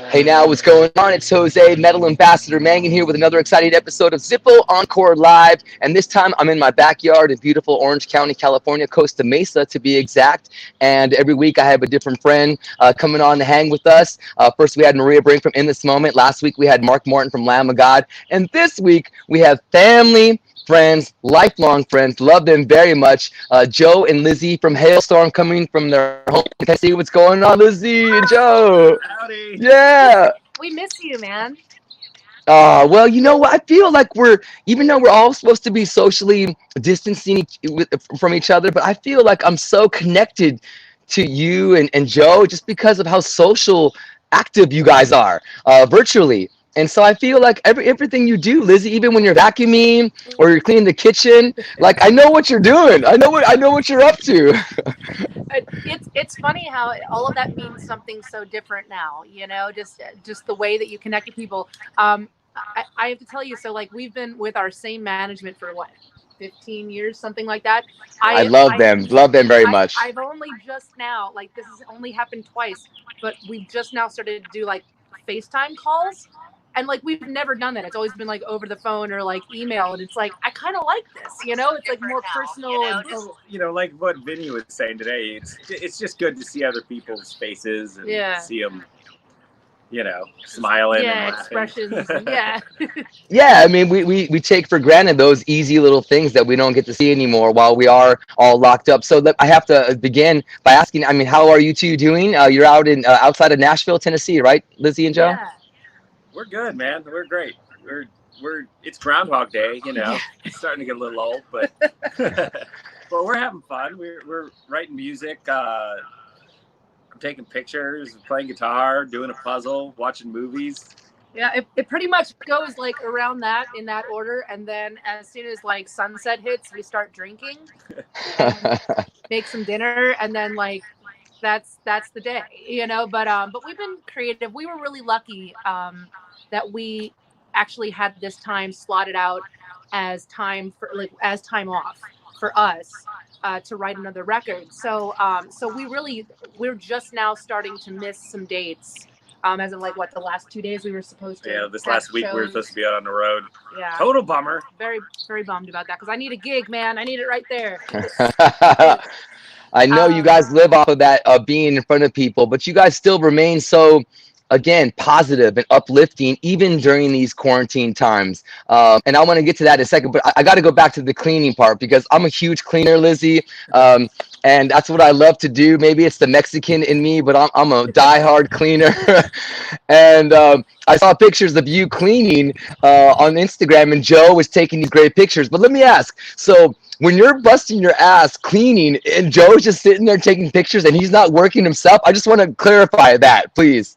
Hey now, what's going on? It's Jose, Metal Ambassador Mangin here with another exciting episode of Zippo Encore Live. And this time I'm in my backyard in beautiful Orange County, California, Costa Mesa to be exact. And every week I have a different friend coming on to hang with us. First we had Maria Brink from In This Moment. Last week we had Mark Martin from Lamb of God. And this week we have family, friends, lifelong friends, love them very much. Joe and Lizzie from Halestorm coming from their home in Tennessee. What's going on, Lizzie and Joe? Howdy. Yeah. We miss you, man. Well, you know what? I feel like even though we're all supposed to be socially distancing from each other, but I feel like I'm so connected to you and Joe just because of how social active you guys are virtually. And so I feel like everything you do, Lizzie, even when you're vacuuming or you're cleaning the kitchen, like I know what you're doing. I know what you're up to. It's funny how all of that means something so different now. Just the way that you connect with people. I have to tell you, so like we've been with our same management for what, 15 years, something like that. I I love them very much. I've only just now, like this has only happened twice, but we've just now started to do like FaceTime calls. And like we've never done that. It's always been like over the phone or like email. And it's like I kind of like this. It's like more personal and Like what Vinny was saying today, it's just good to see other people's faces and see them, smiling and laughing. expressions. Yeah. Yeah, I mean, we take for granted those easy little things that we don't get to see anymore while we are all locked up. So I have to begin by asking, I mean, how are you two doing? You're out in outside of Nashville, Tennessee, right, Lizzie and Joe? Yeah. We're good, man. We're great. It's Groundhog Day, It's starting to get a little old, but but we're having fun. We're writing music. I'm taking pictures, playing guitar, doing a puzzle, watching movies. Yeah, it pretty much goes like around that in that order, and then as soon as like sunset hits, we start drinking and make some dinner, and then like that's the day. But we've been creative. We were really lucky that we actually had this time slotted out as time off for us to write another record. So we're just now starting to miss some dates. As in like what the last 2 days we were supposed to. Yeah, this last week we were supposed to be out on the road. Yeah. Total bummer. Very, very bummed about that because I need a gig, man. I need it right there. I know you guys live off of that being in front of people, but you guys still remain so, again, positive and uplifting even during these quarantine times. And I want to get to that in a second, but I got to go back to the cleaning part because I'm a huge cleaner, Lizzie. And that's what I love to do. Maybe it's the Mexican in me, but I'm a diehard cleaner. And I saw pictures of you cleaning on Instagram, and Joe was taking these great pictures. But let me ask, so when you're busting your ass cleaning and Joe's just sitting there taking pictures and he's not working himself, I just want to clarify that, please.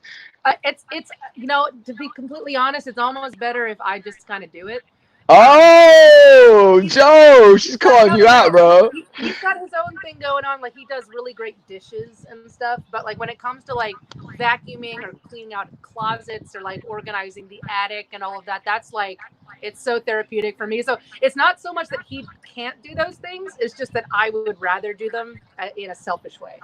It's to be completely honest, it's almost better if I just kind of do it. Oh, Joe, she's calling you out, bro. He's got his own thing going on. Like he does really great dishes and stuff. But like when it comes to like vacuuming or cleaning out closets or like organizing the attic and all of that, that's like it's so therapeutic for me. So it's not so much that he can't do those things. It's just that I would rather do them in a selfish way.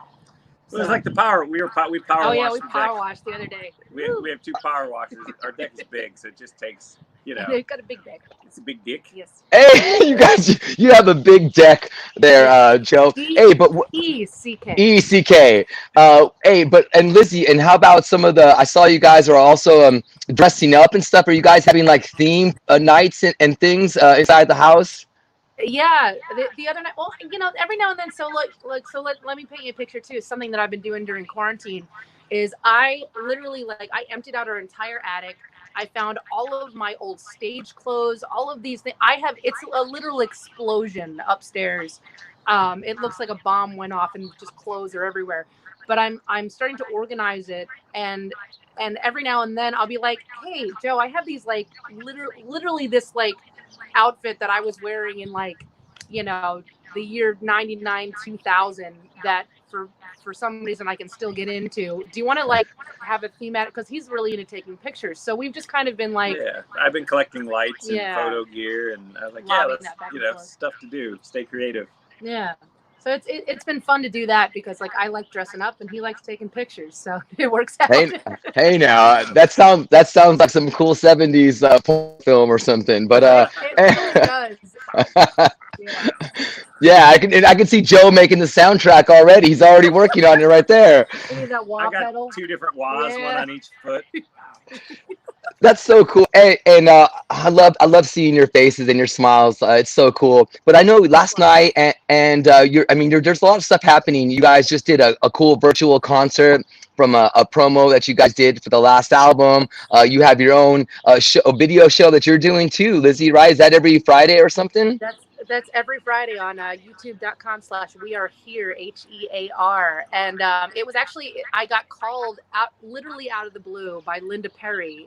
So. It was like the power. We power washed. Oh yeah, we power washed the other day. We have 2 power washes. Our deck is big, so it just takes. They've got a big deck. It's a big dick. Yes. Hey, you guys, you have a big deck there, Joe. Hey, but ECK. ECK. Hey, and Lizzie, and how about some of the? I saw you guys are also dressing up and stuff. Are you guys having like theme nights and things inside the house? Yeah, the other night. Well, every now and then. So let me paint you a picture too. Something that I've been doing during quarantine is I literally I emptied out our entire attic. I found all of my old stage clothes, all of these things. It's a literal explosion upstairs. It looks like a bomb went off and just clothes are everywhere. But I'm starting to organize it, and every now and then I'll be like, hey, Joe, I have these like literally this like outfit that I was wearing in the year 99 2000 that for some reason I can still get into. Do you want to like have a thematic, because he's really into taking pictures, so we've just kind of been like, yeah, I've been collecting lights and photo gear, and I was like, yeah, that's stuff to do, stay creative. Yeah, So it's been fun to do that because like I like dressing up and he likes taking pictures, so it works out. Hey, hey now, that sounds like some cool 70s porn film or something. But It really does. Yeah. yeah, I can see Joe making the soundtrack already. He's already working on it right there. We need that I wah got pedal. 2 different wahs, one Yeah. on each foot. That's so cool. And I love seeing your faces and your smiles. It's so cool. But I know last night and there's a lot of stuff happening. You guys just did a cool virtual concert from a promo that you guys did for the last album. You have your own a video show that you're doing too, Lizzie, right? Is that every Friday or something? That's every Friday on youtube.com/we are here HEAR. And it was actually, I got called out literally out of the blue by Linda Perry.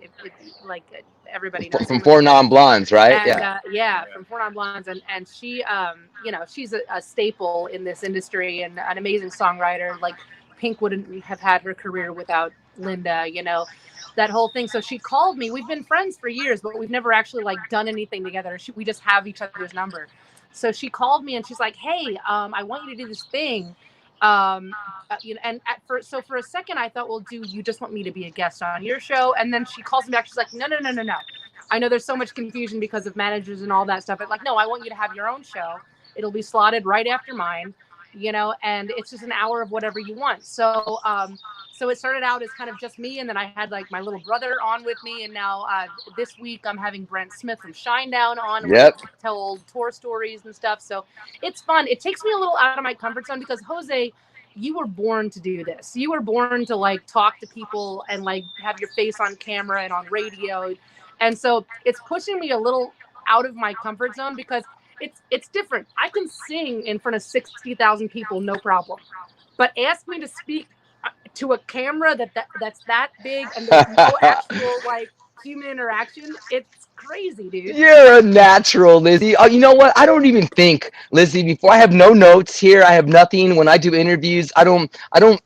Like everybody knows who From Linda Four Perry. Non Blondes, right? And Yeah. yeah, from Four Non Blondes, and she, she's a staple in this industry and an amazing songwriter. Like Pink wouldn't have had her career without Linda, that whole thing. So she called me. We've been friends for years, but we've never actually like done anything together. We just have each other's number. So she called me and she's like, "Hey, I want you to do this thing." And for a second I thought, well, do you just want me to be a guest on your show? And then she calls me back. She's like, no, no, no, no, no. I know there's so much confusion because of managers and all that stuff. But like, no, I want you to have your own show. It'll be slotted right after mine, and it's just an hour of whatever you want. So it started out as kind of just me, and then I had like my little brother on with me, and now this week I'm having Brent Smith from Shinedown on, and we Yep. tell old tour stories and stuff. So it's fun. It takes me a little out of my comfort zone because Jose, you were born to do this. You were born to like talk to people and like have your face on camera and on radio. And so it's pushing me a little out of my comfort zone because it's different. I can sing in front of 60,000 people, no problem. But ask me to speak to a camera that's that big and there's no actual like human interaction. It's crazy, dude. You're a natural, Lizzie. Oh, you know what? I don't even think, Lizzie, before I have no notes here. I have nothing. When I do interviews, I don't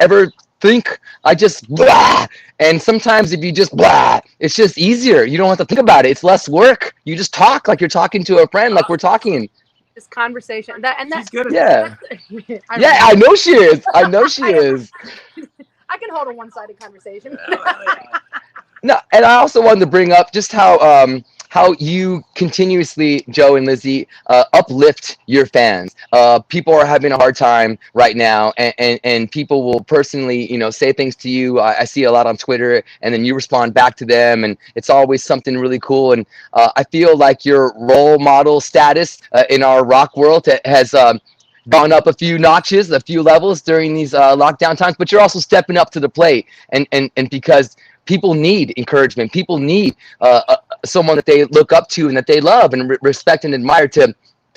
ever think. I just blah. And sometimes if you just blah, it's just easier. You don't have to think about it. It's less work. You just talk like you're talking to a friend, like we're talking. This conversation She's good at Yeah. I Yeah, I know she is. I know she is. I can hold a one-sided conversation. that. No, and I also wanted to bring up just how you continuously, Joe and Lizzie, uplift your fans. People are having a hard time right now, and people will personally, say things to you. I see a lot on Twitter, and then you respond back to them, and it's always something really cool. And I feel like your role model status in our rock world has gone up a few notches, a few levels during these lockdown times. But you're also stepping up to the plate, and because people need encouragement. People need someone that they look up to and that they love and respect and admire to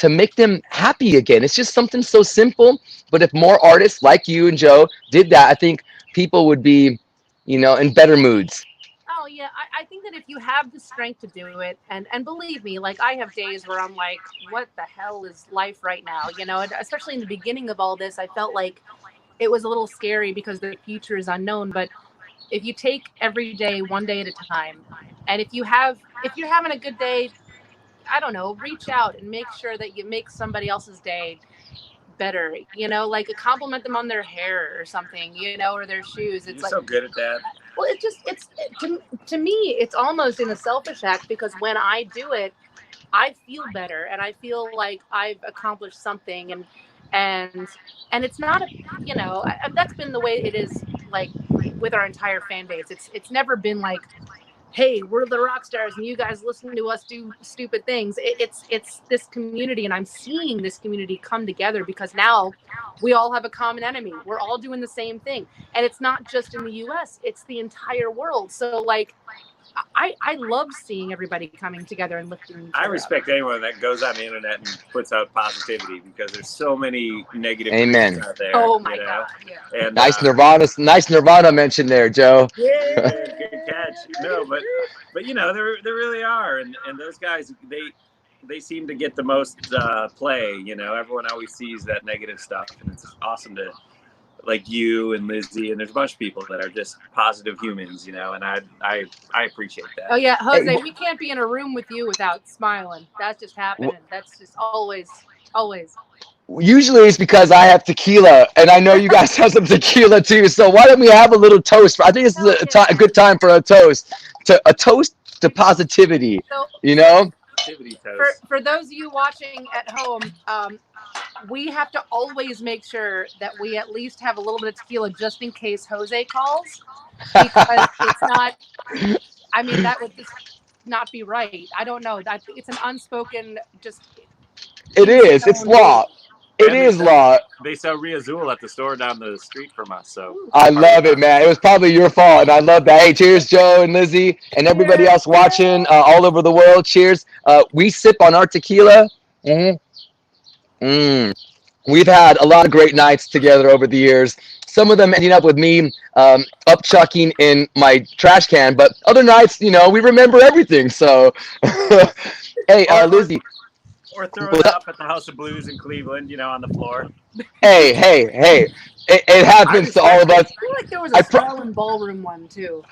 make them happy again. It's just something so simple. But if more artists like you and Joe did that, I think people would be, in better moods. Oh yeah, I think that if you have the strength to do it, and believe me, like I have days where I'm like, what the hell is life right now? And especially in the beginning of all this, I felt like it was a little scary because the future is unknown. But if you take every day one day at a time, and if you're having a good day, I don't know, reach out and make sure that you make somebody else's day better, like compliment them on their hair or something, or their shoes. It's You're like, so good at that. well, to me, it's almost in a selfish act because when I do it, I feel better and I feel like I've accomplished something, and and it's not that's been the way it is, like with our entire fan base. It's never been like, hey, we're the rock stars and you guys listen to us do stupid things. It's this community, and I'm seeing this community come together because now we all have a common enemy. We're all doing the same thing, and it's not just in the US, it's the entire world. So like I love seeing everybody coming together and lifting each I other respect anyone that goes on the internet and puts out positivity because there's so many negative Amen. things out there. Oh my god, yeah. And Nice Nirvana mention there, Joe. good catch. No, but there really are, and those guys they seem to get the most play. Everyone always sees that negative stuff, and it's awesome to, like you and Lizzie, and there's a bunch of people that are just positive humans, and I appreciate that. Oh yeah, Jose, Hey, we can't be in a room with you without smiling. That's just happening. That's just always Always. Usually it's because I have tequila, and I know you guys have some tequila too. So why don't we have a little toast? I think this is Hell yeah. a good time for a toast to positivity. So, You so know? Activity toast. for those of you watching at home, we have to always make sure that we at least have a little bit of tequila just in case Jose calls, because it's not. I mean, that would just not be right. I don't know. That it's an unspoken, just It in is. It's stone rule. law. It And is law. they sell Riazul at the store down the street from us. So Ooh. I part of love the it, man. It was probably your fault, and I love that. Hey, cheers, Joe and Lizzie, and everybody Cheers. else watching all over the world. Cheers. We sip on our tequila. Mm. Mm. We've had a lot of great nights together over the years. Some of them ending up with me up chucking in my trash can, but other nights, we remember everything. So, hey, or, or Lizzie, or throwing what's it up? up at the House of Blues in Cleveland, on the floor. Hey. It I happens to all of respect it. us. I feel like there was a I pro- Starland Ballroom one too.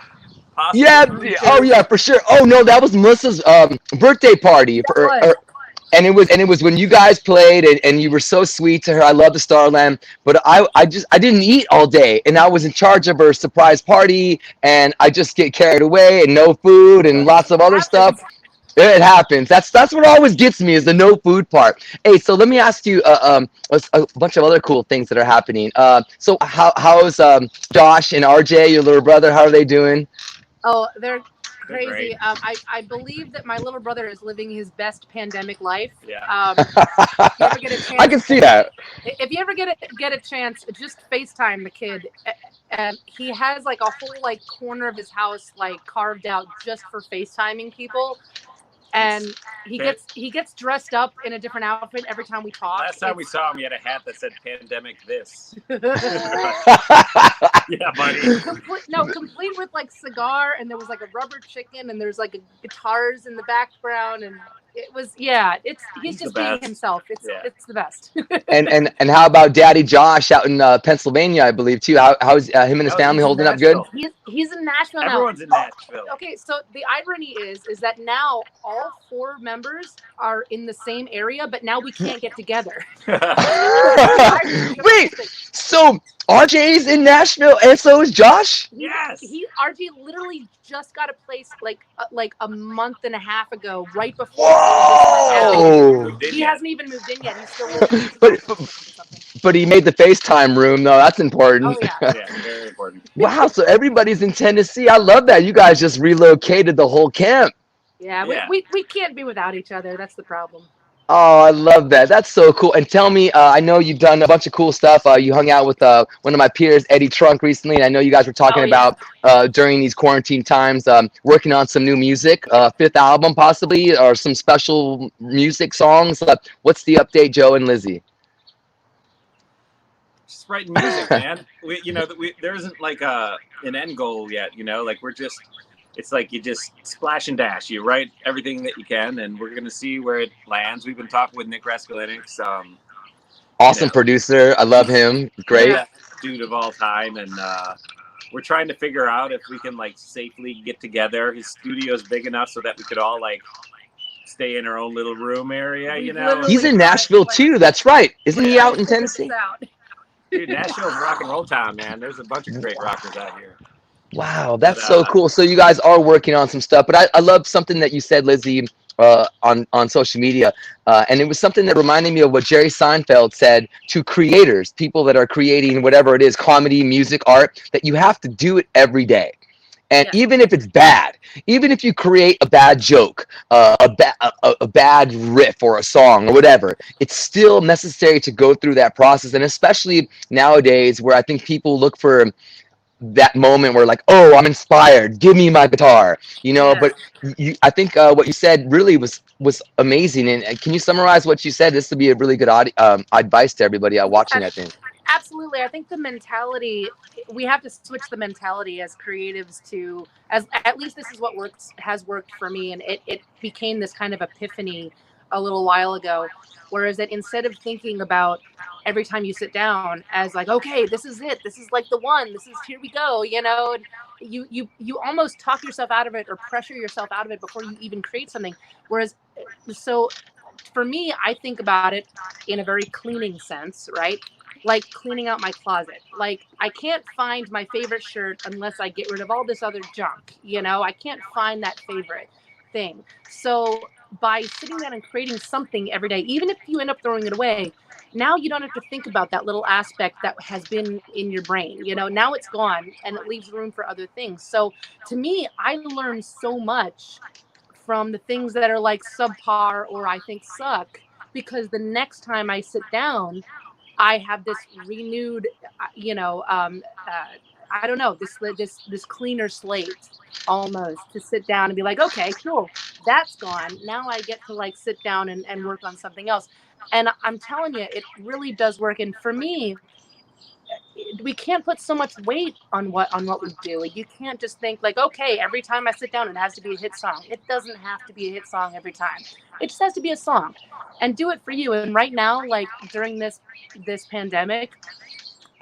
Yeah. Possibly. Oh, yeah, for sure. Oh no, that was Melissa's birthday party. That was. And it was when you guys played, and you were so sweet to her. I love the Starland, but I didn't eat all day, and I was in charge of her surprise party, and I just get carried away and no food and lots of It other stuff. happens. It happens. That's what always gets me is the no food part. Hey, so let me ask you a bunch of other cool things that are happening. So how's Josh and RJ, your little brother? How are they doing? Oh, they're They're great. crazy. I believe that my little brother is living his best pandemic life. Yeah. If you ever get a I chance, can see that. if you ever get a chance, just FaceTime the kid. And he has like a whole like corner of his house like carved out just for FaceTiming people. And he gets dressed up in a different outfit every time we talk. Last time we saw him, he had a hat that said "Pandemic This." Yeah, buddy. complete with like cigar, and there was like a rubber chicken, and there's like guitars in the background, and it was he's just the being best. himself. Yeah. It's the best. And how about Daddy Josh out in Pennsylvania, I believe too? How's him and his Oh, family he's in holding up good? Nashville. He's in Nashville now. Everyone's in Nashville. Okay, so the irony is that now all four members are in the same area, but now we can't get together. Wait, so RJ's in Nashville and so is Josh? Yes. RJ literally just got a place like a month and a half ago, right before. Whoa! He hasn't even moved in yet. He's still living. But he made the FaceTime room though. That's important. Oh yeah. Yeah, very important. Wow, so everybody's in Tennessee. I love that. You guys just relocated the whole camp. Yeah, Yeah. we can't be without each other. That's the problem. Oh, I love that. That's so cool. And tell me, I know you've done a bunch of cool stuff. You hung out with one of my peers, Eddie Trunk, recently. And I know you guys were talking about during these quarantine times, working on some new music, fifth album possibly, or some special music songs. What's the update, Joe and Lizzie? Just writing music, man. There isn't like an end goal yet. Like it's like you just splash and dash. You write everything that you can, and we're gonna see where it lands. We've been talking with Nick Raskulinix. Awesome producer. I love him. Great. Best dude of all time, and we're trying to figure out if we can like safely get together. His studio's big enough so that we could all like stay in our own little room area. He's in Nashville too. That's right. Isn't he out in Tennessee? Dude, Nashville's rock and roll town, man. There's a bunch of great rockers out here. Wow, that's so cool. So you guys are working on some stuff, but I love something that you said, Lizzie, on social media, and it was something that reminded me of what Jerry Seinfeld said to creators, people that are creating whatever it is, comedy, music, art, that you have to do it every day. And even if it's bad, even if you create a bad joke, a bad riff or a song or whatever, it's still necessary to go through that process. And especially nowadays where I think people look for that moment where like, oh, I'm inspired, give me my guitar, but I think what you said really was amazing. And can you summarize what you said? This would be a really good advice to everybody watching, I think. Absolutely. I think the mentality, we have to switch the mentality as creatives to, as at least this is what has worked for me. And it became this kind of epiphany a little while ago, whereas that instead of thinking about every time you sit down as like, okay, this is it, this is like the one, this is, here we go, and you almost talk yourself out of it or pressure yourself out of it before you even create something. Whereas, so for me, I think about it in a very cleaning sense, right? Like cleaning out my closet. Like I can't find my favorite shirt unless I get rid of all this other junk. I can't find that favorite thing. So by sitting down and creating something every day, even if you end up throwing it away, now you don't have to think about that little aspect that has been in your brain. Now it's gone and it leaves room for other things. So to me, I learned so much from the things that are like subpar or I think suck, because the next time I sit down, I have this renewed, I don't know, this cleaner slate almost to sit down and be like, okay, cool, that's gone. Now I get to like sit down and work on something else. And I'm telling you, it really does work. And for me, we can't put so much weight on what we do. Like, you can't just think like, okay, every time I sit down, it has to be a hit song. It doesn't have to be a hit song every time. It just has to be a song, and do it for you. And right now, like during this pandemic,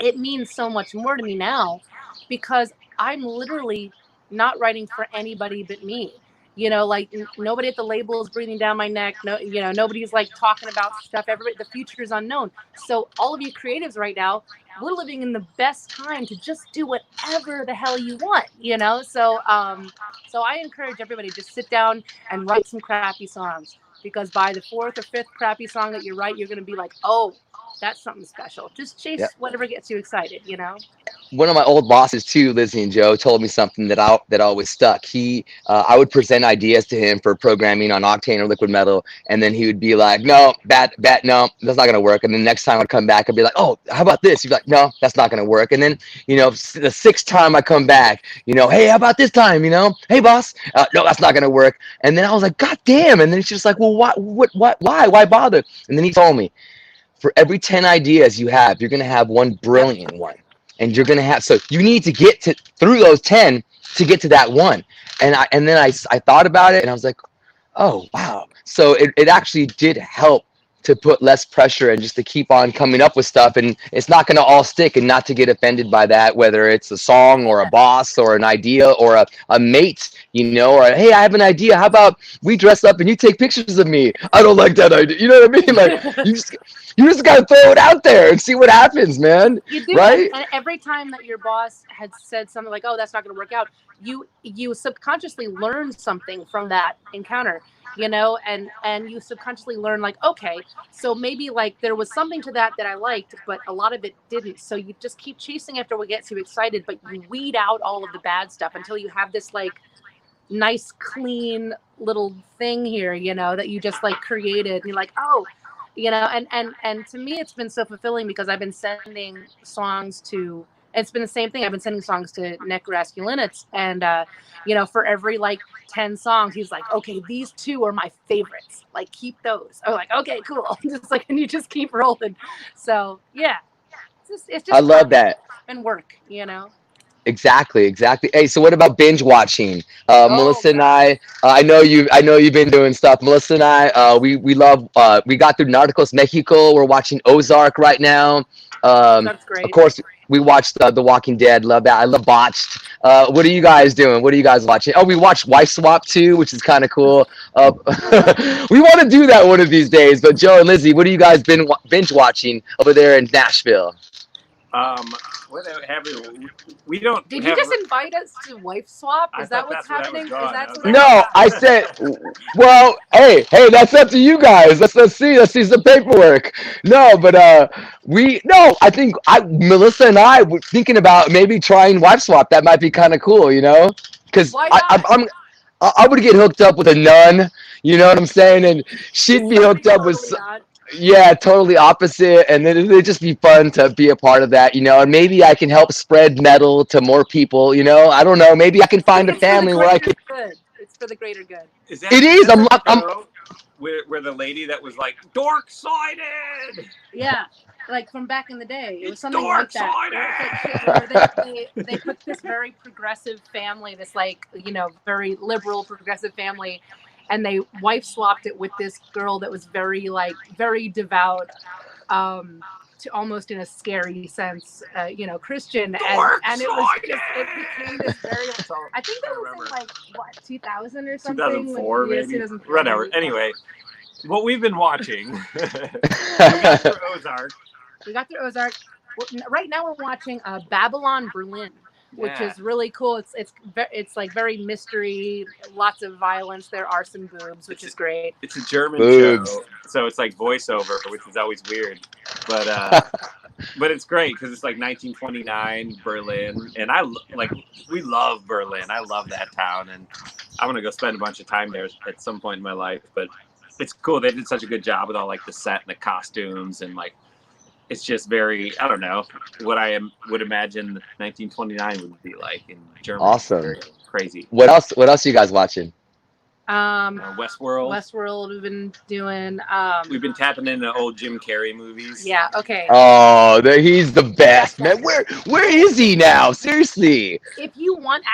it means so much more to me now, because I'm literally not writing for anybody but me. Like nobody at the label is breathing down my neck. No, nobody's like talking about stuff. Everybody, the future is unknown. So all of you creatives right now, we're living in the best time to just do whatever the hell you want. So I encourage everybody to just sit down and write some crappy songs, because by the fourth or fifth crappy song that you write, you're going to be like, oh, that's something special. Just chase whatever gets you excited. One of my old bosses too, Lizzie and Joe, told me something that always stuck. I would present ideas to him for programming on Octane or Liquid Metal, and then he would be like, "No, no, that's not gonna work." And the next time I'd come back, I'd be like, "Oh, how about this?" He'd be like, "No, that's not gonna work." And then the sixth time I come back, "Hey, how about this time? Hey, boss, no, that's not gonna work." And then I was like, "God damn!" And then she's just like, "Well, why bother?" And then he told me, for every 10 ideas you have, you're going to have one brilliant one. And you're going to have, so you need to get through those 10 to get to that one. And then I thought about it and I was like, oh, wow. So it actually did help to put less pressure and just to keep on coming up with stuff. And it's not going to all stick, and not to get offended by that, whether it's a song or a boss or an idea or a mate, or, hey, I have an idea. How about we dress up and you take pictures of me? I don't like that idea. You know what I mean? Like, you just got to throw it out there and see what happens, man. You do. Right? And every time that your boss had said something like, oh, that's not going to work out, you subconsciously learn something from that encounter, and you subconsciously learn like, okay, so maybe like there was something to that I liked, but a lot of it didn't. So you just keep chasing after what gets you excited, but you weed out all of the bad stuff until you have this like nice, clean little thing here, that you just like created. And you're like, oh, and to me, it's been so fulfilling, because I've been sending songs to, it's been the same thing. I've been sending songs to Nick Raskulinitz, and for every like 10 songs, he's like, okay, these 2 are my favorites. Like, keep those. I'm like, okay, cool. Just like, and you just keep rolling. So yeah, it's just I love that. and work. Exactly. Hey, so what about binge watching? Oh, Melissa and God. I know you've been doing stuff. Melissa and we love. We got through Narcos Mexico. We're watching Ozark right now. That's Of great. course, we watched The Walking Dead. Love that. I love Botched. What are you guys doing? What are you guys watching? Oh, we watched Wife Swap too, which is kind of cool. We want to do that one of these days. But Joe and Lizzie, what are you guys been binge watching over there in Nashville? What have we don't. Did have, you just invite us to Wife Swap? I Is that thought what's that's what I was happening? going. Is that I was so like, No, I said, well, hey, that's up to you guys. Let's see some paperwork. No, but I think Melissa and I were thinking about maybe trying Wife Swap. That might be kind of cool, because Why not? I would get hooked up with a nun. You know what I'm saying? And she'd be hooked up with. Totally not. Yeah, totally opposite, and then it'd just be fun to be a part of that, and maybe I can help spread metal to more people, I don't know, maybe I can find a It's for the family where I greater can. good. It's for the greater good. Is that It is. the I'm show where the lady that was like dork sided? Yeah, like from back in the day, it was It's something like that. Where they put this very progressive family, this like very liberal progressive family, and they wife swapped it with this girl that was very devout, to almost in a scary sense, Christian, and it was just, it became this very. I think that was in like what 2000 or something. 2004 Yes, maybe. 2004. Whatever. Anyway, what we've been watching. We got through Ozark. We got through Ozark. Right now we're watching Babylon Berlin, which is really cool. It's like very mystery, lots of violence. There are some boobs, which is great. It's a German Boobs. show, so it's like voiceover, which is always weird. But it's great because it's like 1929 Berlin, and we love Berlin. I love that town, and I'm gonna go spend a bunch of time there at some point in my life. But it's cool. They did such a good job with all like the set and the costumes, and like it's just very, I don't know, what I would imagine 1929 would be like in Germany. Awesome. Very crazy. What else are you guys watching? Westworld. Westworld we've been doing. We've been tapping into old Jim Carrey movies. Yeah, okay. Oh, he's the best, man. Where is he now? Seriously. If you want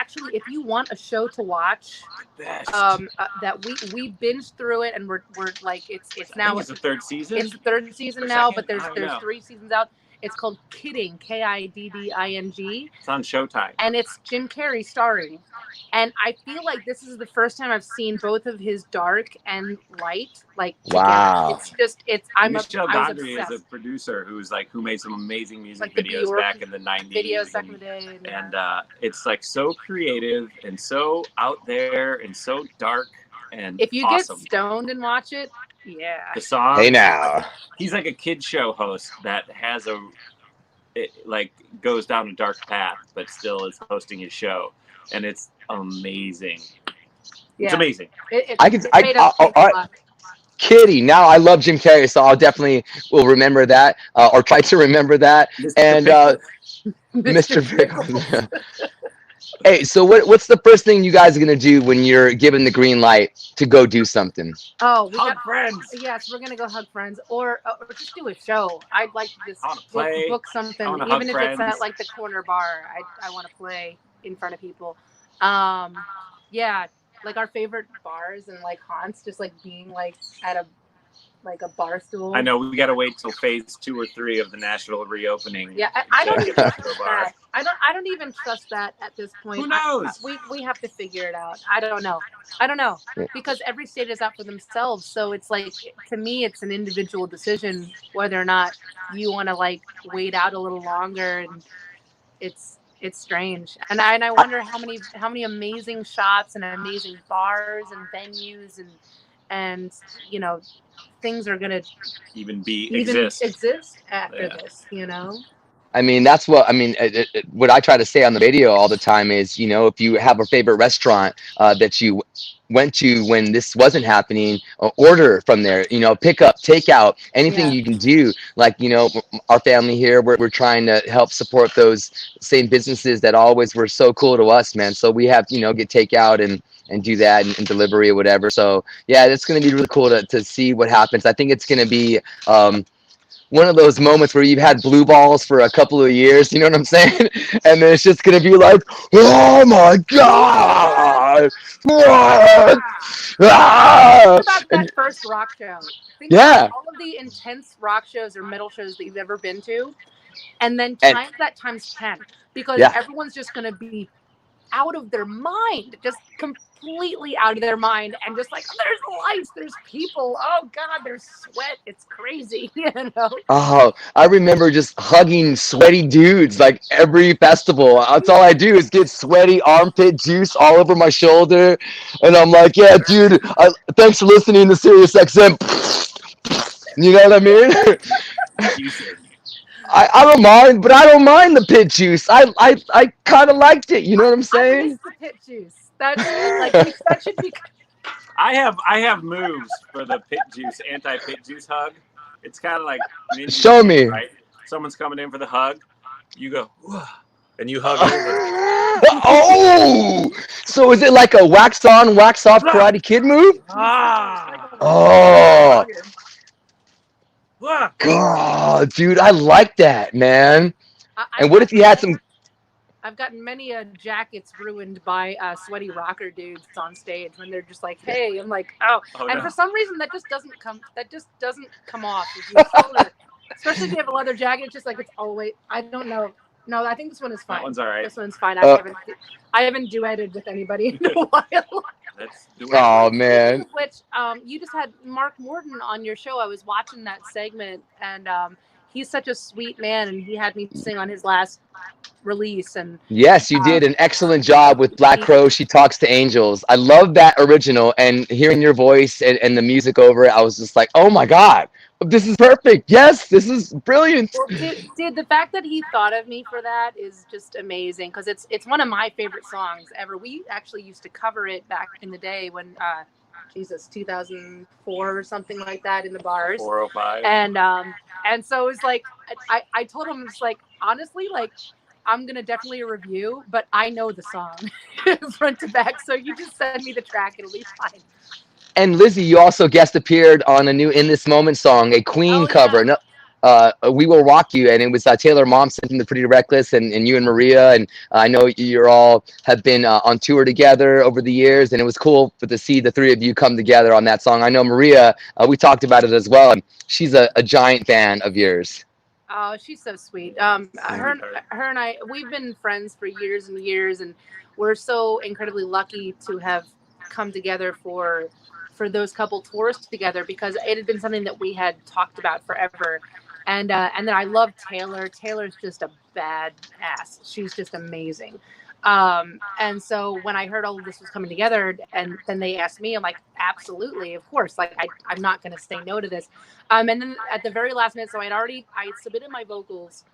a show to watch, that we binged through it, and we're like it's now it's the third season. It's the third season now, but there's 3 seasons out. It's called Kidding, Kidding. It's on Showtime. And it's Jim Carrey starring. And I feel like this is the first time I've seen both of his dark and light like together. Wow. Michel Gondry is a producer who made some amazing music videos back in the 90s. Videos back in the day. And it's like so creative and so out there and so dark and if you awesome. Get stoned and watch it, yeah. The song. Hey now. He's like a kid show host that has goes down a dark path, but still is hosting his show, and it's amazing. Yeah. It's amazing. Kitty. Now I love Jim Carrey, so I'll definitely will remember that or try to remember that. Mr. And Mr. Pickles. Hey, so what's the first thing you guys are gonna do when you're given the green light to go do something? Oh, hug friends. Yes, we're gonna go hug friends, or just do a show. I'd like to just book something, even if it's at like the corner bar. I want to play in front of people. Yeah, like our favorite bars and like haunts, just like being like at a bar stool. I know we gotta wait till phase 2 or 3 of the national reopening. Yeah, I don't even trust that. I don't even trust that at this point. Who knows? We have to figure it out. I don't know because every state is out for themselves. So it's like, to me, it's an individual decision whether or not you want to like wait out a little longer, and it's strange. And I wonder how many amazing shops and amazing bars and venues and things are gonna exist after this, I mean, that's what what I try to say on the video all the time is, if you have a favorite restaurant that you went to when this wasn't happening, order from there, pick up, take out, anything you can do. Like, our family here, we're trying to help support those same businesses that always were so cool to us, man. So we have, get takeout and do that and delivery or whatever. So yeah, it's going to be really cool to see what happens. I think it's going to be one of those moments where you've had blue balls for a couple of years, you know what I'm saying? And then it's just going to be like, oh my God! What? What about that first rock show? Think about all of the intense rock shows or metal shows that you've ever been to, and then times that times 10, because everyone's just going to be out of their mind, just completely out of their mind, and just like, there's lights, there's people, oh God, there's sweat, it's crazy, Oh, I remember just hugging sweaty dudes like every festival. That's all I do is get sweaty armpit juice all over my shoulder, and I'm like, yeah, dude, thanks for listening to Sirius XM. You know what I mean? I don't mind, but I don't mind the pit juice. I kind of liked it. You know what I'm saying? I miss the pit juice. That should be. I have moves for the pit juice, anti-pit juice hug. It's kind of like show me. Right? Someone's coming in for the hug. You go, and you hug over. Oh, so is it like a wax on, wax off Karate Kid move? Oh. God, dude, I like that, man. And what if you had some? I've gotten many jackets ruined by sweaty rocker dudes on stage when they're just like, "Hey," I'm like, "Oh," and for some reason that just doesn't come off. Especially if you have a leather jacket, it's just like it's always. I don't know. No, I think this one is fine. That one's all right. This one's fine. I haven't duetted with anybody in a while. That's the way it Oh works. Speaking man. of which, you just had Mark Morton on your show. I was watching that segment, and he's such a sweet man, and he had me sing on his last release, and Yes, you did um, an excellent job with Black he, Crow. She talks to angels. I love that original, and hearing your voice and the music over it, I was just like, oh my God, this is perfect. Yes, this is brilliant. well, dude, the fact that he thought of me for that is just amazing because it's one of my favorite songs ever. We actually used to cover it back in the day when, Jesus, 2004 or something like that in the bars, 405. And so it was like I told him it's like honestly like I'm gonna definitely review, but I know the song front to back, so you just send me the track, it'll be fine. And Lizzie, you also guest appeared on a new "In This Moment" song, a Queen Oh cover. yeah. No, "We Will Rock You," and it was Taylor Momsen from the Pretty Reckless, and you and Maria. And I know you're all have been on tour together over the years, and it was cool to see the three of you come together on that song. I know Maria, we talked about it as well, and she's a giant fan of yours. Oh, she's so sweet. Sweetheart. Her and I, we've been friends for years and years, and we're so incredibly lucky to have come together for those couple tours together because it had been something that we had talked about forever. And then I love Taylor. Taylor's just a bad ass. She's just amazing. And so when I heard all of this was coming together, and then they asked me, I'm like, absolutely, of course. Like I'm not going to say no to this. And then at the very last minute, so I submitted my vocals,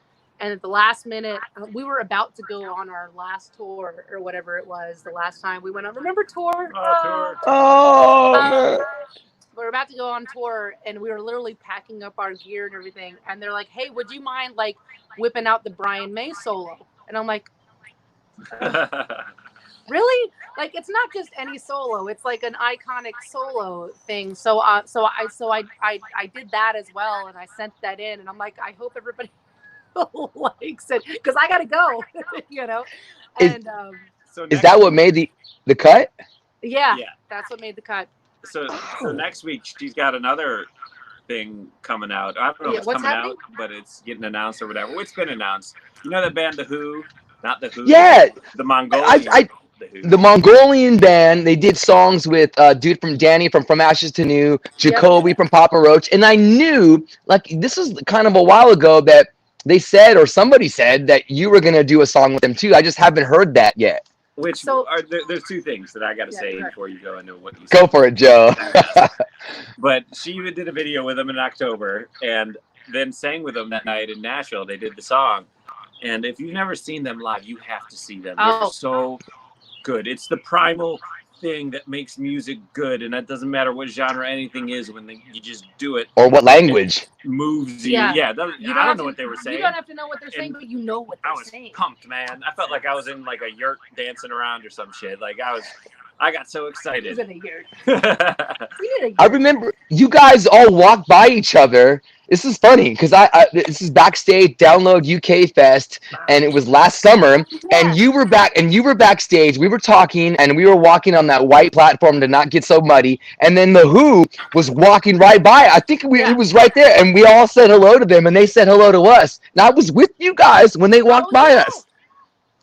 and at the last minute, we were about to go on our last tour or whatever it was. The last time we went on, remember tour? Oh, tour. Oh Um, man. we were about to go on tour, and we were literally packing up our gear and everything. And they're like, "Hey, would you mind like whipping out the Brian May solo?" And I'm like, really? Like it's not just any solo; it's like an iconic solo thing. So I did that as well, and I sent that in, and I'm like, I hope everybody likes it because I gotta go, you know. Is And So is next that what week, made the cut? yeah, yeah. that's what made the cut. So next week she's got another thing coming out. I don't know if Yeah, it's what's coming happening? out, but it's getting announced or whatever. It's been announced. You know that band, The Who? Not The Who, Yeah, the I, Mongolian I The Who. the Mongolian band. They did songs with dude from Danny from Ashes to New, Yep. Jacoby from Papa Roach, and I knew like this was kind of a while ago that they said or somebody said that you were gonna do a song with them too. I just haven't heard that yet. Which So are there's two things that I got to yeah, say go ahead. before you go into what you Go said. for it, Joe. But she even did a video with them in October, and then sang with them that night in Nashville. They did the song, and if you've never seen them live, you have to see them. They're Oh, so good. It's the primal thing that makes music good, and that doesn't matter what genre anything is. When you just do it, Or what and it language? moves you. yeah. Yeah, You I don't don't have know to. what they were You saying, don't have to know what they're saying, and but you know what I they're was saying. pumped, man. I felt like I was in like a yurt dancing around or some shit. Like I got so Who's excited. in a yurt? We need a I yurt. remember you guys all walked by each other. This is funny because I this is backstage Download UK Fest, and it was last summer. And Yes. you were backstage. We were talking, and we were walking on that white platform to not get so muddy. And then the Who was walking right by. I think Yeah. it was right there, and we all said hello to them, and they said hello to us. And I was with you guys when they walked Oh by yeah. us.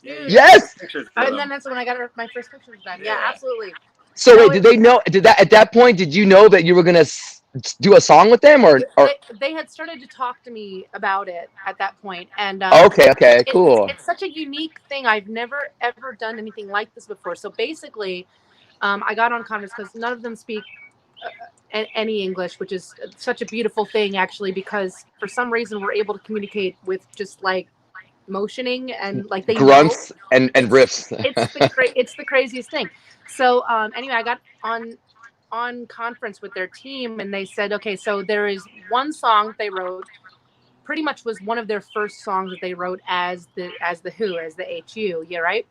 Yeah, Dude. you got to Yes. take pictures with And then them. that's when I got my first pictures done. Yeah, Yeah. absolutely. So No, wait, did they know? Did that at that point? Did you know that you were gonna do a song with them, or they had started to talk to me about it at that point, and okay, okay, cool. it's such a unique thing. I've never ever done anything like this before. So basically, I got on conference because none of them speak any English, which is such a beautiful thing, actually, because for some reason we're able to communicate with just like motioning and like they know. Grunts and It's riffs. it's the craziest thing. So anyway, I got on conference with their team, and they said, okay, so there is one song they wrote. Pretty much was one of their first songs that they wrote as the Who, as the HU, yeah, right?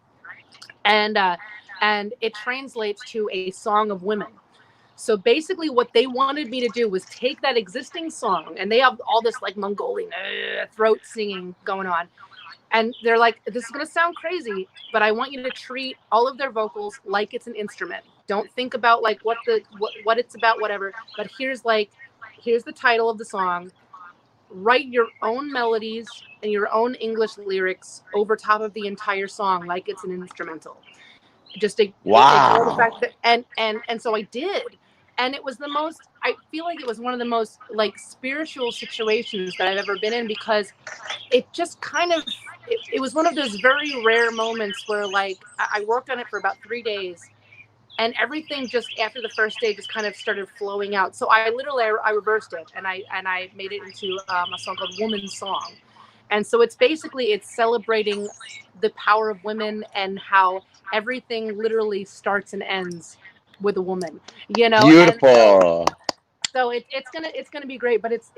And it translates to a song of women. So basically, what they wanted me to do was take that existing song, and they have all this like Mongolian throat singing going on, and they're like, this is going to sound crazy, but I want you to treat all of their vocals like it's an instrument. Don't think about like what it's about, whatever, but here's the title of the song. Write your own melodies and your own English lyrics over top of the entire song like it's an instrumental. just ignore the Wow. fact that and so I did. And it was the most, I feel like it was one of the most like spiritual situations that I've ever been in, because it just kind of it was one of those very rare moments where like I worked on it for about 3 days, and everything just after the first day just kind of started flowing out. So I literally I reversed it, and I made it into a song called Woman's Song. And so it's basically it's celebrating the power of women and how everything literally starts and ends with a woman, you know. And Beautiful. so it's gonna be great. But it's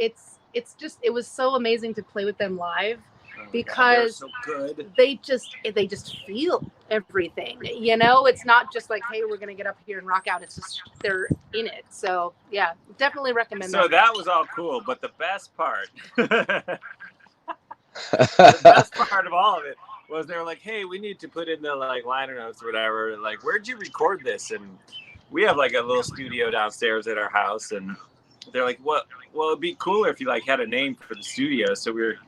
just it was so amazing to play with them live, Oh my God, they're because so good. they just feel everything, you know. It's not just like, hey, we're gonna get up here and rock out. It's just they're in it. So yeah, definitely recommend So that. that was all cool, but the best part, the best part of all of it was they were like, "Hey, we need to put in the like liner notes or whatever. Like, where'd you record this?" And we have like a little studio downstairs at our house, and they're like, "What? Well, it'd be cooler if you like had a name for the studio." So we're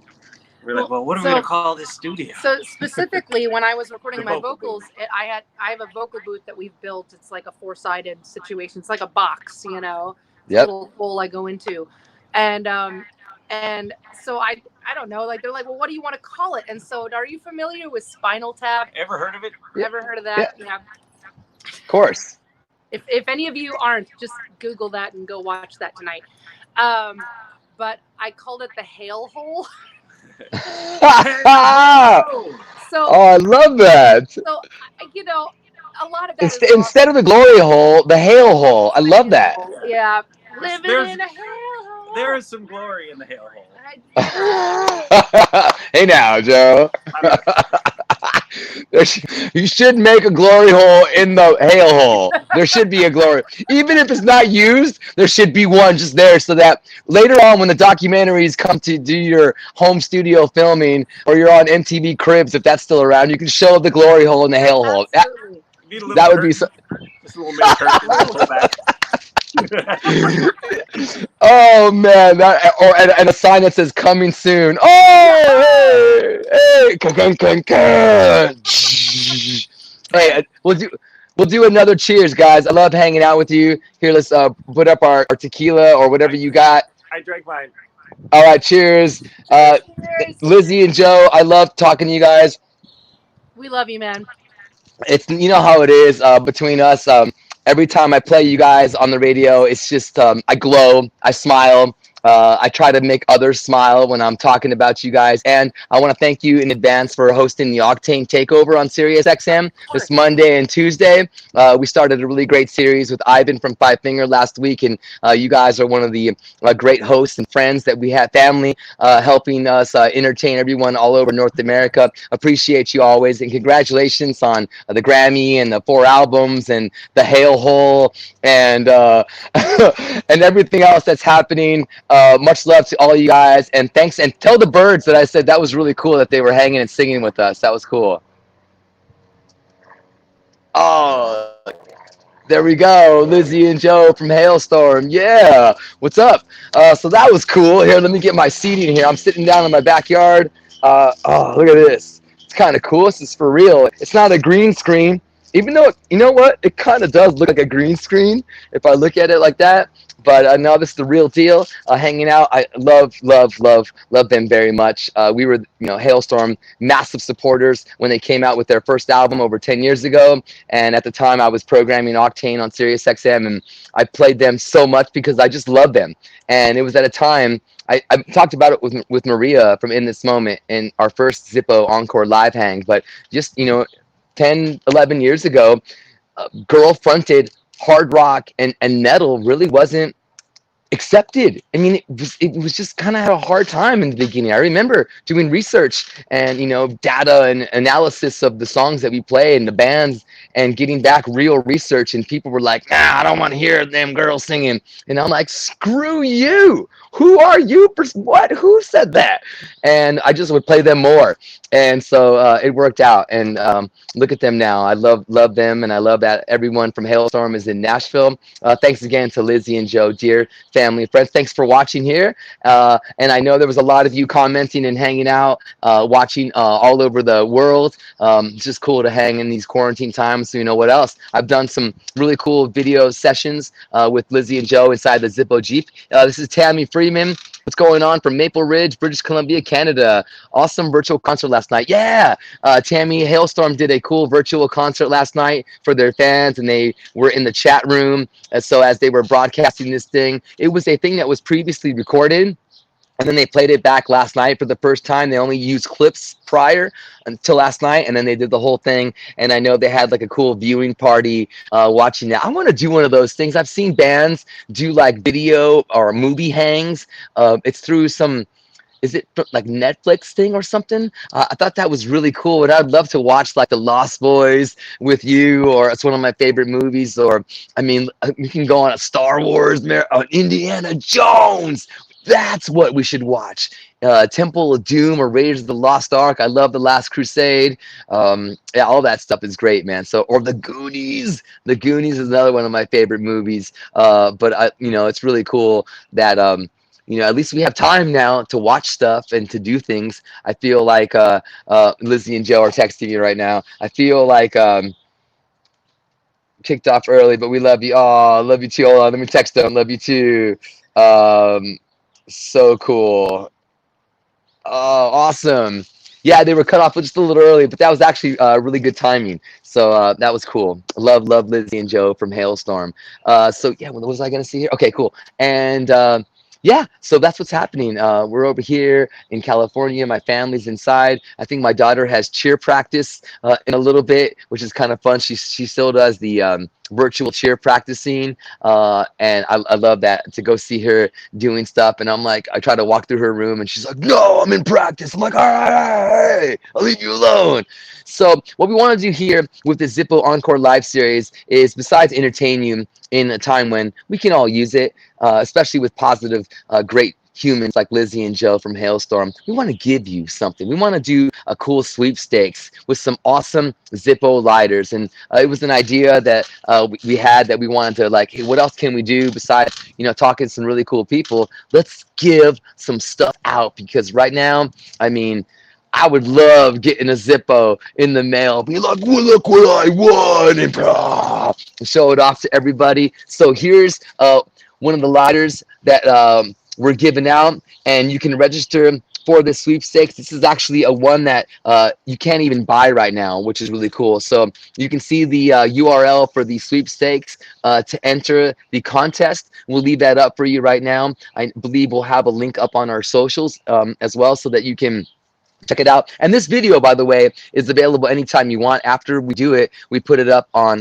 like, "Well, what are we gonna call this studio?" So specifically, when I was recording The my vocal vocals, booth. I have a vocal booth that we've built. It's like a 4-sided situation. It's like a box, you know. It's a Yep. little hole I go into, and so I don't know. Like they're like, well, what do you want to call it? And so, are you familiar with Spinal Tap? Ever heard of it? Yeah. Ever heard of Yeah. that? Yeah. Of course. If any of you aren't, just Google that and go watch that tonight. But I called it the Hail Hole. Oh, So I love that. so you know, a lot of that is Instead of the glory hole, the hail hole. I love hail that. hole. Yeah, living There's in a hail hole. there is some glory in the hail hole. Hey now, Joe. I mean, You should make a glory hole in the hail hole. There should be a glory. Even if it's not used, there should be one just there so that later on when the documentaries come to do your home studio filming or you're on MTV Cribs, if that's still around, you can show the glory hole and the hail hole. Absolutely. need a little That would be curtain. so. Just a little mini curtain we can pull back. Oh man, and a sign that says "coming soon." Oh, hey, hey, kun, kun, kun. Hey, we'll do another cheers, guys. I love hanging out with you. Here, let's put up our tequila or whatever you got. I drank mine. All right, cheers. Cheers. Lizzie and Joe, I love talking to you guys. We love you, man. It's you know how it is between us. Every time I play you guys on the radio, it's just I glow, I smile. I try to make others smile when I'm talking about you guys, and I want to thank you in advance for hosting the Octane Takeover on SiriusXM this Monday and Tuesday. We started a really great series with Ivan from Five Finger last week, and you guys are one of the great hosts and friends that we have, family helping us entertain everyone all over North America. Appreciate you always, and congratulations on the Grammy and the 4 albums and the Hail Hole and and everything else that's happening. Much love to all you guys, and thanks. And tell the birds that I said that was really cool that they were hanging and singing with us. That was cool. Oh, there we go. Lizzie and Joe from Halestorm. Yeah. What's up? So that was cool. Here, let me get my seating here. I'm sitting down in my backyard. Oh, look at this. It's kind of cool. This is for real. It's not a green screen, even though, you know what? It kind of does look like a green screen if I look at it like that. But no, this is the real deal. Hanging out, I love them very much. We were, Hailstorm massive supporters when they came out with their first album over 10 years ago. And at the time, I was programming Octane on SiriusXM, and I played them so much because I just love them. And it was at a time I talked about it with Maria from In This Moment in our first Zippo Encore live hang. But just 10, 11 years ago, girl fronted hard rock and metal really wasn't accepted. I mean, it was just kind of had a hard time in the beginning. I remember doing research and data and analysis of the songs that we play and the bands and getting back real research, and people were like, nah, I don't want to hear them girls singing. And I'm like, screw you. Who are you? What? Who said that? And I just would play them more. And so it worked out. And look at them now. I love them, and I love that everyone from Hailstorm is in Nashville. Thanks again to Lizzie and Joe, dear family and friends. Thanks for watching here. And I know there was a lot of you commenting and hanging out, watching all over the world. It's just cool to hang in these quarantine times. So you know what else? I've done some really cool video sessions with Lizzie and Joe inside the Zippo Jeep. This is Tammy Freeman. What's going on from Maple Ridge, British Columbia, Canada? Awesome virtual concert last night. Yeah, Tammy, Halestorm did a cool virtual concert last night for their fans, and they were in the chat room. So as they were broadcasting this thing, it was a thing that was previously recorded, and then they played it back last night for the first time. They only used clips prior until last night, and then they did the whole thing. And I know they had like a cool viewing party watching that. I want to do one of those things. I've seen bands do like video or movie hangs. It's through some, is it like Netflix thing or something? I thought that was really cool, and I'd love to watch like the Lost Boys with you, or it's one of my favorite movies. Or I mean, we can go on a Star Wars, Indiana Jones. That's what we should watch. Temple of Doom or Raiders of the Lost Ark. I love The Last Crusade. Yeah, all that stuff is great, man. So, or The Goonies. The Goonies is another one of my favorite movies. It's really cool that at least we have time now to watch stuff and to do things. I feel like Lizzie and Joe are texting me right now. I feel like kicked off early, but we love you. Oh, love you too. Hold on, let me text them. Love you too. So cool. Oh, awesome. Yeah, they were cut off just a little early, but that was actually really good timing. So that was cool. Love Lizzie and Joe from Halestorm. So yeah, what was I gonna see here? Okay, cool. And yeah, so that's what's happening. We're over here in California. My family's inside. I think my daughter has cheer practice in a little bit, which is kind of fun. She still does the virtual cheer practicing, and I love that, to go see her doing stuff. And I'm like, I try to walk through her room, and she's like, "No, I'm in practice." I'm like, "All right, I'll leave you alone." So what we want to do here with the Zippo Encore live series is, besides entertain you in a time when we can all use it, especially with positive, great humans like Lizzie and Joe from Halestorm, we want to give you something. We want to do a cool sweepstakes with some awesome Zippo lighters. And it was an idea that we had, that we wanted to, like, hey, what else can we do besides, talking to some really cool people? Let's give some stuff out, because right now, I mean, I would love getting a Zippo in the mail, be like, well, look what I won, and show it off to everybody. So here's one of the lighters that we're giving out, and you can register for the sweepstakes. This is actually a one that you can't even buy right now, which is really cool. So you can see the URL for the sweepstakes to enter the contest. We'll leave that up for you right now. I believe we'll have a link up on our socials as well, so that you can check it out. And this video, by the way, is available anytime you want. After we do it, we put it up on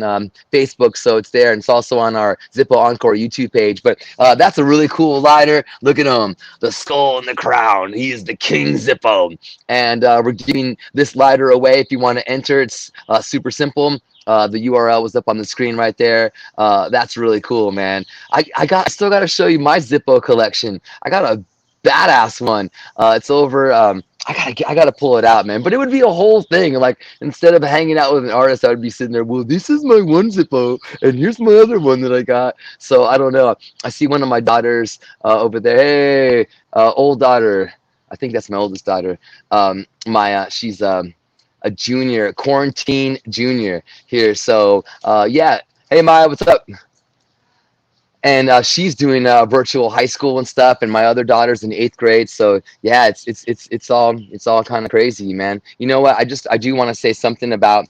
Facebook, so it's there, and it's also on our Zippo Encore YouTube page. But that's a really cool lighter. Look at him, the skull and the crown. He is the King Zippo. And we're giving this lighter away. If you want to enter, it's super simple. The URL was up on the screen right there. That's really cool, man. I still got to show you my Zippo collection. I got a badass one. It's over. I gotta pull it out, man. But it would be a whole thing. Like, instead of hanging out with an artist, I would be sitting there, well, this is my one Zippo, and here's my other one that I got. So I don't know. I see one of my daughters over there. Hey, old daughter. I think that's my oldest daughter. She's a junior, quarantine junior here. So yeah. Hey, Maya, what's up? And she's doing virtual high school and stuff, and my other daughter's in 8th grade. So yeah, it's all kind of crazy, man. You know what? I do want to say something about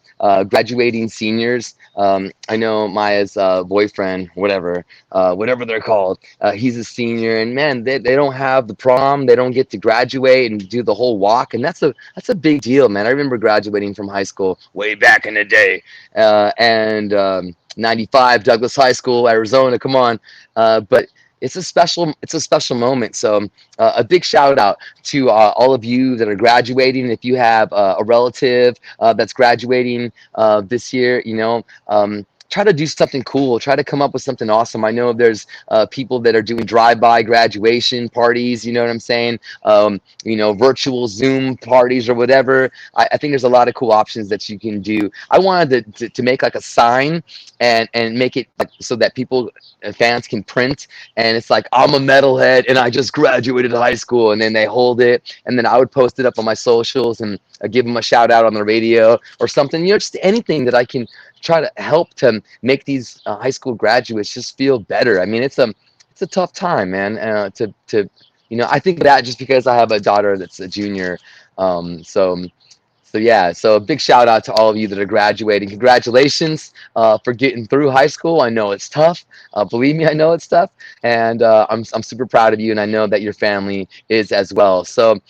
graduating seniors. I know Maya's boyfriend, whatever they're called, he's a senior, and man, they don't have the prom. They don't get to graduate and do the whole walk, and that's a big deal, man. I remember graduating from high school way back in the day, and 95 Douglas High School, Arizona. Come on. But it's a special moment. So a big shout out to all of you that are graduating. If you have a relative that's graduating this year, try to do something cool. Try to come up with something awesome. I know there's people that are doing drive-by graduation parties. You know what I'm saying? Virtual Zoom parties or whatever. I think there's a lot of cool options that you can do. I wanted to make like a sign and make it like so that people fans can print, and it's like, I'm a metalhead and I just graduated high school, and then they hold it, and then I would post it up on my socials and give them a shout out on the radio or something. Just anything that I can try to help to make these high school graduates just feel better. I mean, it's a tough time, man. I think of that just because I have a daughter that's a junior. So yeah, so a big shout out to all of you that are graduating. Congratulations for getting through high school. I know it's tough. Believe me, I know it's tough, and I'm super proud of you, and I know that your family is as well. So,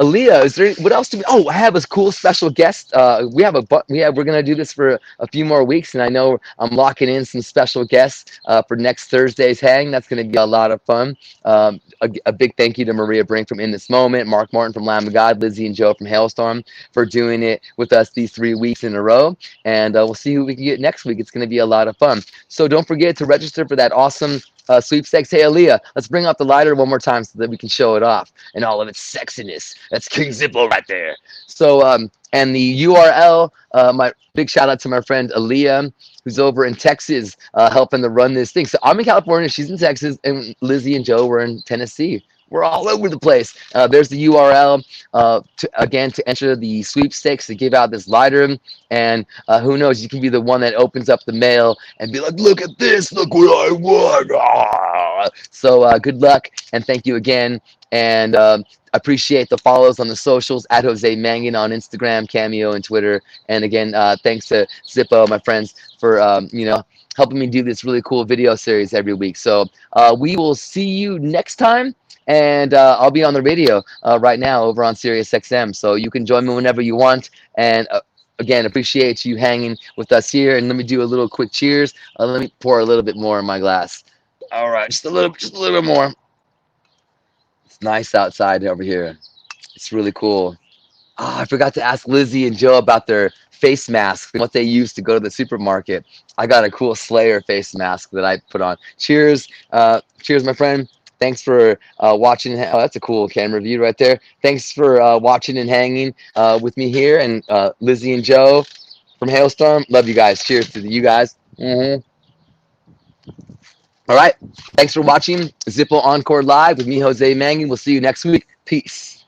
Aaliyah, is there what else do we? Oh, I have a cool special guest. We're gonna do this for a few more weeks, and I know I'm locking in some special guests for next Thursday's hang. That's gonna be a lot of fun. A big thank you to Maria Brink from In This Moment, Mark Martin from Lamb of God, Lizzie and Joe from Halestorm for doing it with us these 3 weeks in a row. And we'll see who we can get next week. It's going to be a lot of fun. So don't forget to register for that awesome sweepstakes. Hey, Aaliyah, let's bring up the lighter one more time so that we can show it off and all of its sexiness. That's King Zippo right there. So, and the URL, my big shout out to my friend Aaliyah, who's over in Texas helping to run this thing. So I'm in California, she's in Texas, and Lizzie and Joe were in Tennessee. We're all over the place. There's the URL to enter the sweepstakes to give out this lighter. And who knows, you can be the one that opens up the mail and be like, look at this, look what I won. So good luck and thank you again. And appreciate the follows on the socials at Jose Mangin on Instagram, Cameo, and Twitter. And again, thanks to Zippo, my friends, for helping me do this really cool video series every week. So we will see you next time. And I'll be on the radio right now over on Sirius XM. So you can join me whenever you want. And again, appreciate you hanging with us here. And let me do a little quick cheers. Let me pour a little bit more in my glass. All right, just a little bit more. It's nice outside over here. It's really cool. Oh, I forgot to ask Lizzie and Joe about their face masks and what they use to go to the supermarket. I got a cool Slayer face mask that I put on. Cheers. Cheers, my friend. Thanks for watching. Oh, that's a cool camera view right there. Thanks for watching and hanging with me here. And Lizzie and Joe from Halestorm. Love you guys. Cheers to you guys. All right. Thanks for watching Zippo Encore Live with me, Jose Mangin. We'll see you next week. Peace.